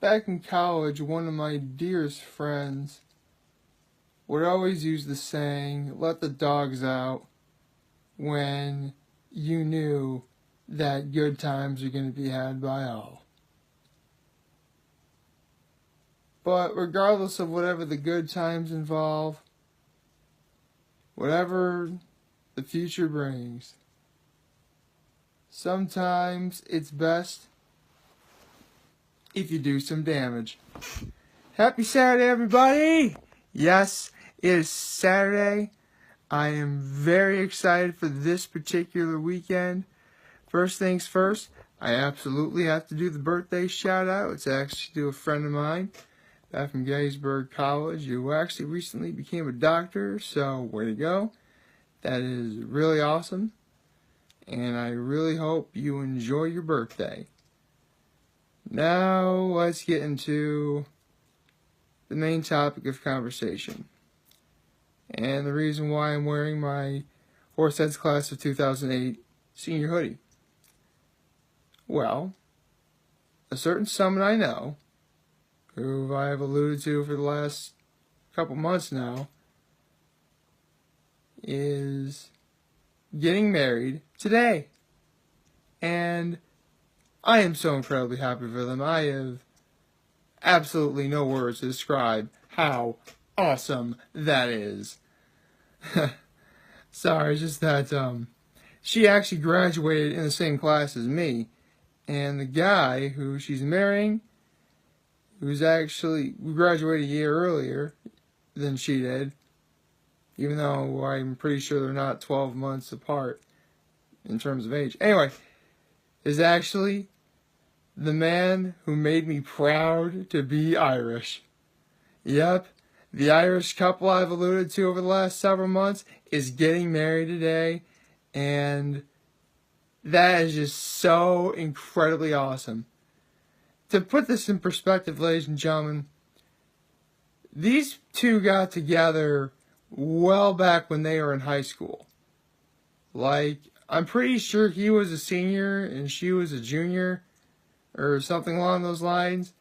Back in college, one of my dearest friends would always use the saying, let the dogs out, when you knew that good times are going to be had by all. But regardless of whatever the good times involve, whatever the future brings, sometimes it's best if you do some damage. Happy Saturday, everybody! Yes, it is Saturday. I am very excited for this particular weekend. First things first, I absolutely have to do the birthday shout out. It's actually to a friend of mine back from Gettysburg College who actually recently became a doctor, so way to go. That is really awesome, and I really hope you enjoy your birthday. Now let's get into the main topic of conversation, and the reason why I'm wearing my Horseheads class of 2008 senior hoodie. Well, a certain someone I know, who I have alluded to for the last couple months now, is getting married today. And I am so incredibly happy for them. I have absolutely no words to describe how awesome that is. Sorry, it's just that she actually graduated in the same class as me. And the guy who she's marrying, who's actually graduated a year earlier than she did, even though I'm pretty sure they're not 12 months apart in terms of age. Anyway, is actually the man who made me proud to be Irish. Yep, the Irish couple I've alluded to over the last several months is getting married today, and that is just so incredibly awesome. To put this in perspective, ladies and gentlemen, these two got together well back when they were in high school. Like, I'm pretty sure he was a senior and she was a junior, or something along those lines.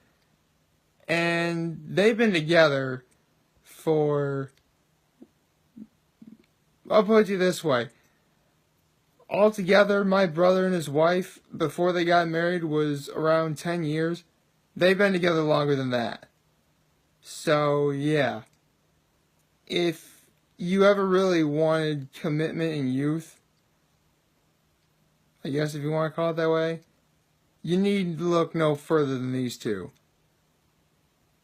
And they've been together for, I'll put it this way. Altogether, my brother and his wife, before they got married, was around 10 years. They've been together longer than that. So, yeah. If you ever really wanted commitment in youth, I guess if you want to call it that way, you need to look no further than these two.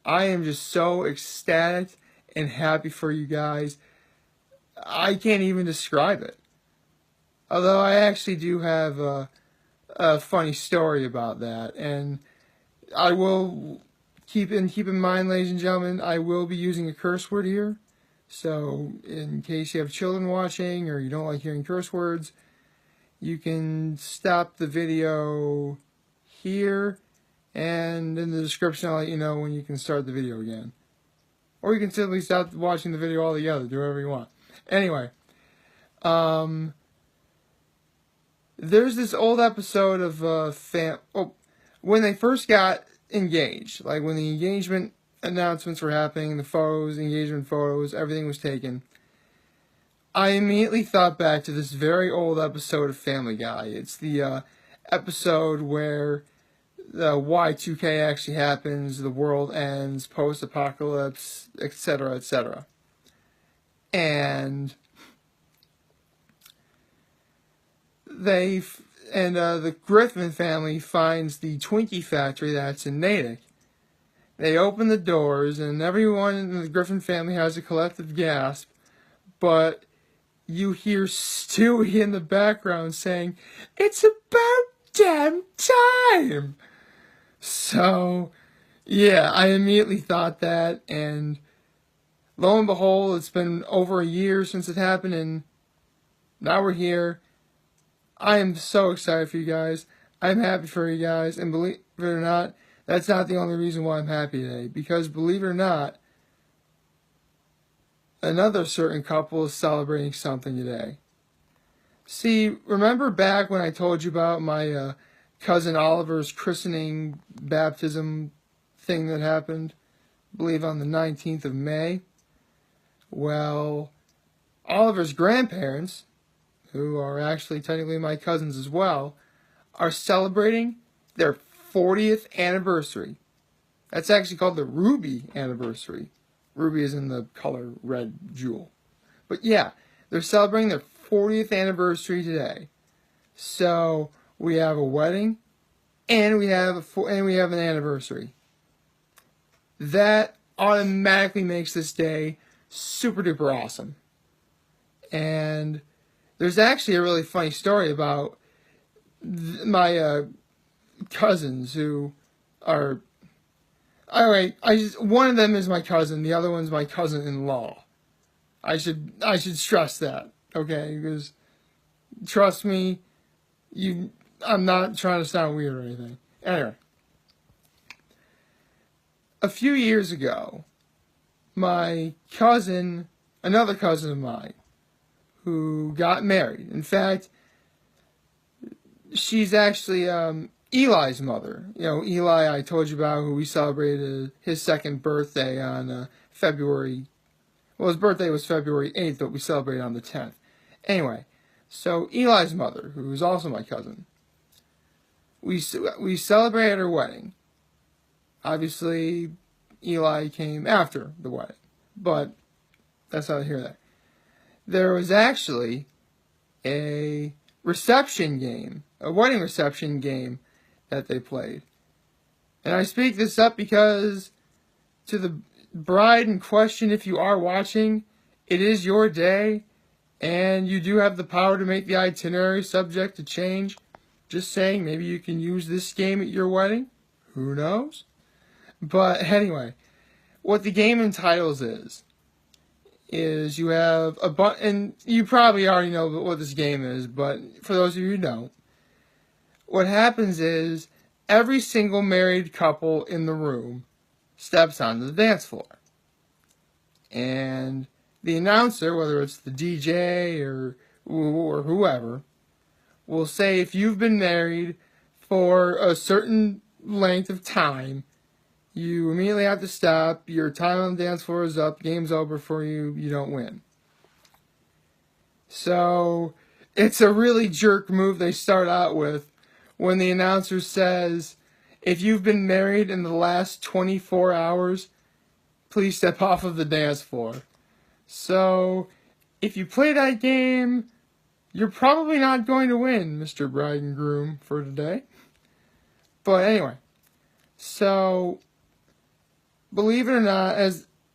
I am just so ecstatic and happy for you guys. I can't even describe it. Although I actually do have a funny story about that. And I will keep in mind, ladies and gentlemen, I will be using a curse word here. So in case you have children watching or you don't like hearing curse words, you can stop the video here, and in the description I'll let you know when you can start the video again. Or you can simply stop watching the video altogether, do whatever you want. Anyway, there's this old episode of when they first got engaged, like when the engagement announcements were happening, the photos, engagement photos, everything was taken. I immediately thought back to this very old episode of Family Guy. It's the episode where the Y2K actually happens, the world ends, post-apocalypse, etc., etc. And the Griffin family finds the Twinkie factory that's in Natick. They open the doors, and everyone in the Griffin family has a collective gasp, but you hear Stewie in the background saying, "It's about damn time!" So, yeah, I immediately thought that, and lo and behold, it's been over a year since it happened, and now we're here. I am so excited for you guys. I'm happy for you guys, and believe it or not, that's not the only reason why I'm happy today, because believe it or not, another certain couple is celebrating something today. See, remember back when I told you about my cousin Oliver's christening baptism thing that happened, I believe on the 19th of May. Well, Oliver's grandparents, who are actually technically my cousins as well, are celebrating their 40th anniversary. That's actually called the Ruby anniversary. Ruby is in the color red jewel. But yeah, they're celebrating their 40th anniversary today. So we have a wedding, and we have an anniversary. That automatically makes this day super duper awesome. And there's actually a really funny story about my cousins who are. Alright, one of them is my cousin, the other one's my cousin-in-law. I should stress that, okay? Because trust me, I'm not trying to sound weird or anything. Anyway, a few years ago, my cousin, another cousin of mine, who got married. In fact, she's actually Eli's mother. You know, Eli, I told you about, who we celebrated his second birthday on February. Well, his birthday was February 8th, but we celebrated on the 10th. Anyway, so Eli's mother, who is also my cousin, we celebrated her wedding. Obviously, Eli came after the wedding, but that's not here that. There was actually a reception game, a wedding reception game that they played. And I speak this up because to the bride in question, if you are watching, it is your day, and you do have the power to make the itinerary subject to change. Just saying, maybe you can use this game at your wedding. Who knows? But anyway, what the game entitles is you have and you probably already know what this game is, but for those of you who don't, what happens is every single married couple in the room steps onto the dance floor. And the announcer, whether it's the DJ or whoever, will say if you've been married for a certain length of time, you immediately have to stop. Your time on the dance floor is up. Game's over for you. You don't win. So it's a really jerk move they start out with when the announcer says, if you've been married in the last 24 hours, please step off of the dance floor. So if you play that game, you're probably not going to win, Mr. Bride and Groom, for today. But anyway, so believe it or not,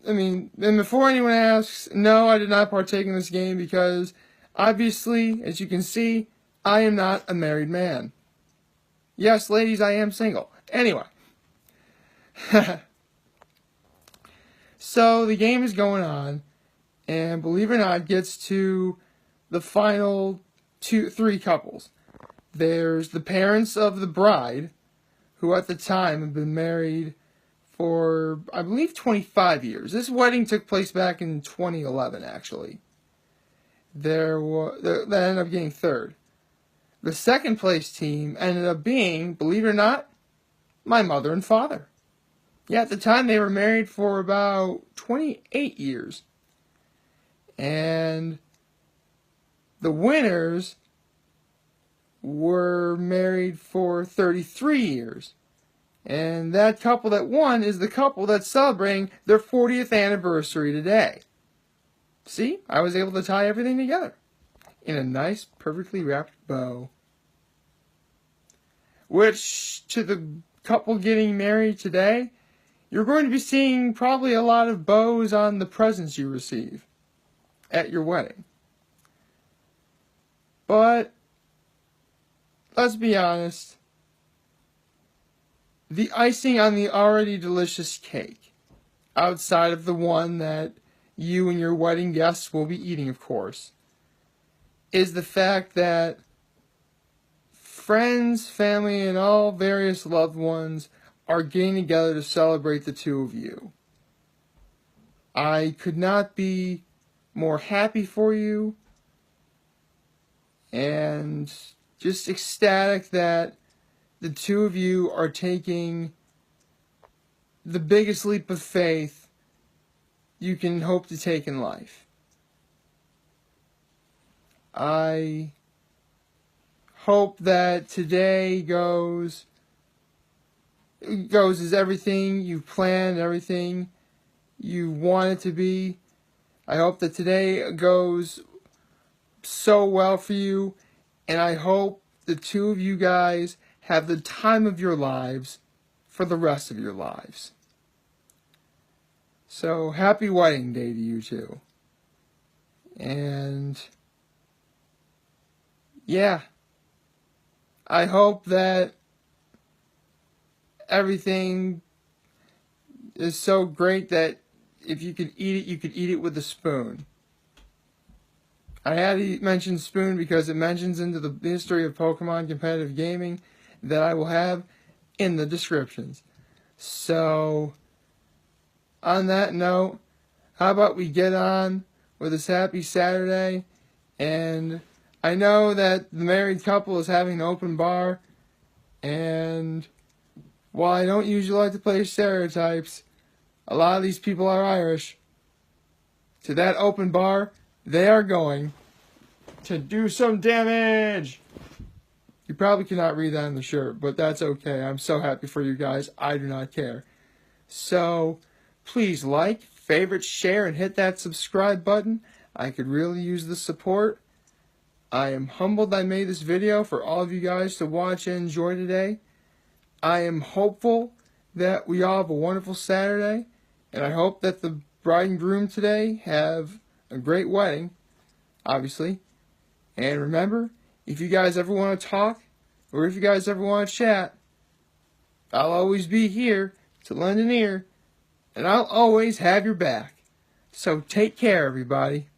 and before anyone asks, no, I did not partake in this game because, obviously, as you can see, I am not a married man. Yes, ladies, I am single. Anyway. So, the game is going on, and believe it or not, it gets to the final three couples. There's the parents of the bride, who at the time had been married for, I believe, 25 years. This wedding took place back in 2011, actually. That ended up getting third. The second place team ended up being, believe it or not, my mother and father. Yeah, at the time they were married for about 28 years. And the winners were married for 33 years. And that couple that won is the couple that's celebrating their 40th anniversary today. See, I was able to tie everything together in a nice, perfectly wrapped bow. Which, to the couple getting married today, you're going to be seeing probably a lot of bows on the presents you receive at your wedding. But, let's be honest, the icing on the already delicious cake, outside of the one that you and your wedding guests will be eating, of course, is the fact that friends, family, and all various loved ones are getting together to celebrate the two of you. I could not be more happy for you and just ecstatic that the two of you are taking the biggest leap of faith you can hope to take in life. I hope that today goes as everything you planned, everything you want it to be. I hope that today goes so well for you, and I hope the two of you guys have the time of your lives for the rest of your lives. So, happy wedding day to you two. And yeah, I hope that everything is so great that if you could eat it, you could eat it with a spoon. I had to mention spoon because it mentions into the history of Pokemon competitive gaming that I will have in the descriptions. So, on that note, how about we get on with this happy Saturday? And I know that the married couple is having an open bar, and while I don't usually like to play stereotypes, a lot of these people are Irish. To that open bar, they are going to do some damage. You probably cannot read that on the shirt, but that's okay. I'm so happy for you guys. I do not care. So, please like, favorite, share, and hit that subscribe button. I could really use the support. I am humbled I made this video for all of you guys to watch and enjoy today. I am hopeful that we all have a wonderful Saturday, and I hope that the bride and groom today have a great wedding, obviously. And remember, if you guys ever want to talk, or if you guys ever want to chat, I'll always be here to lend an ear, and I'll always have your back. So take care, everybody.